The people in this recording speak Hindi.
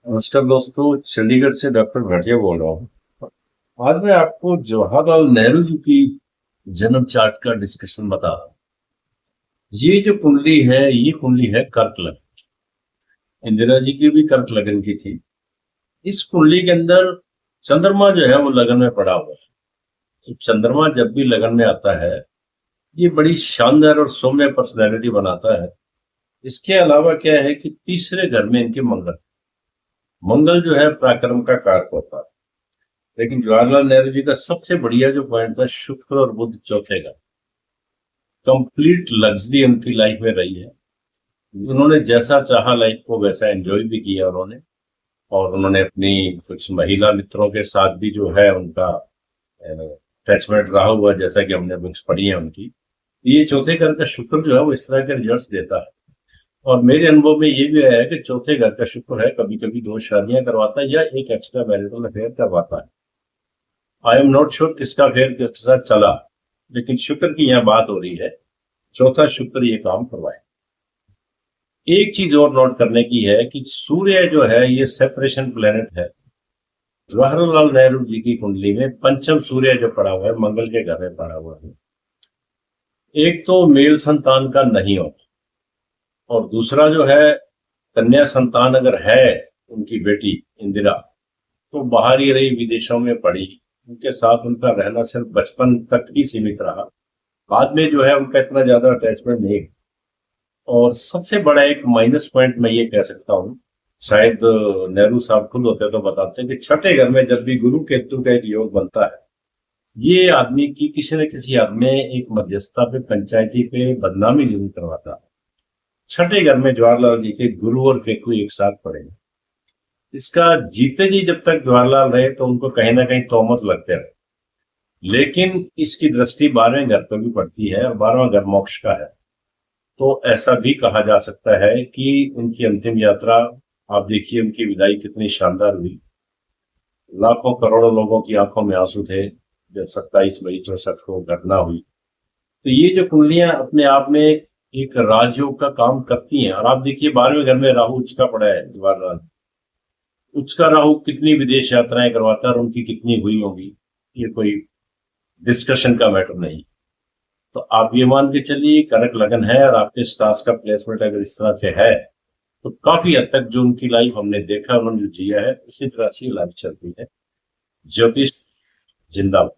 नमस्कार दोस्तों, चंडीगढ़ से डॉक्टर भाटिया बोल रहा हूँ। आज मैं आपको जवाहरलाल नेहरू जी की जन्म चार्ट का डिस्कशन बता रहा हूँ। ये जो कुंडली है, ये कुंडली है कर्क लग्न। इंदिरा जी की भी कर्क लग्न की थी। इस कुंडली के अंदर चंद्रमा जो है वो लगन में पड़ा हुआ है। तो चंद्रमा जब भी लगन में आता है, ये बड़ी शानदार और सौम्य पर्सनैलिटी बनाता है। इसके अलावा क्या है कि तीसरे घर में इनके मंगल मंगल जो है पराक्रम का कारक होता है। लेकिन जवाहरलाल नेहरू जी का सबसे बढ़िया जो पॉइंट था, शुक्र और बुध चौथे का कंप्लीट लग्जरी उनकी लाइफ में रही है। उन्होंने जैसा चाहा लाइफ को वैसा एंजॉय भी किया उन्होंने। और उन्होंने अपनी कुछ महिला मित्रों के साथ भी जो है उनका अटैचमेंट रहा हुआ, जैसा कि हमने बुक्स पढ़ी है उनकी। ये चौथे घर का शुक्र जो है वो इस तरह के रिजल्ट देता है। और मेरे अनुभव में ये भी आया है कि चौथे घर का शुक्र है कभी कभी दो शादियां करवाता है या एक एक्स्ट्रा मैरिटल अफेयर करवाता है। आई एम नॉट श्योर किसका अफेयर किसके साथ चला, लेकिन शुक्र की यहाँ बात हो रही है। चौथा शुक्र ये काम करवाए। एक चीज और नोट करने की है कि सूर्य जो है ये सेपरेशन प्लेनेट है। जवाहरलाल नेहरू जी की कुंडली में पंचम सूर्य जो पड़ा हुआ है मंगल के घर में पड़ा हुआ है। एक तो मेल संतान का नहीं होता, और दूसरा जो है कन्या संतान अगर है उनकी बेटी इंदिरा, तो बाहर ही रही, विदेशों में पढ़ी। उनके साथ उनका रहना सिर्फ बचपन तक ही सीमित रहा। बाद में जो है उनका इतना ज्यादा अटैचमेंट नहीं। और सबसे बड़ा एक माइनस पॉइंट मैं ये कह सकता हूँ, शायद नेहरू साहब खुद होते तो बताते हैं कि छठे घर में जब भी गुरु केतु का एक योग बनता है, ये आदमी की किसी न किसी हद में एक मध्यस्थता पे, पंचायती पे बदनामी जरूर करवाता है। छठे घर में जवाहरलाल जी के गुरु और केतु एक साथ पड़े। इसका जीते जी जब तक जवाहरलाल रहे तो उनको कहीं ना कहीं तोहमत लगते रहे। लेकिन इसकी दृष्टि 12वें घर पर भी पड़ती है और 12वां घर मोक्ष का है। तो ऐसा भी कहा जा सकता है कि उनकी अंतिम यात्रा, आप देखिए उनकी विदाई कितनी शानदार हुई। लाखों करोड़ों लोगों की आंखों में आंसू थे जब 27 मई 64 को घटना हुई। तो ये जो कुंडलियां अपने आप में एक राजयोग का काम करती हैं। और आप देखिए 12वें घर में राहु उचका पड़ा है। जवाहरलाल उचका राहु कितनी विदेश यात्राएं करवाता है और उनकी कितनी हुई होगी, ये कोई डिस्कशन का मैटर नहीं। तो आप ये मान के चलिए कर्क लगन है और आपके स्टार्स का प्लेसमेंट अगर इस तरह से है, तो काफी हद तक जो उनकी लाइफ हमने देखा, उन्होंने जो जिया है, उसी तरह से लाइफ चलती है। ज्योतिष जिंदाबाद।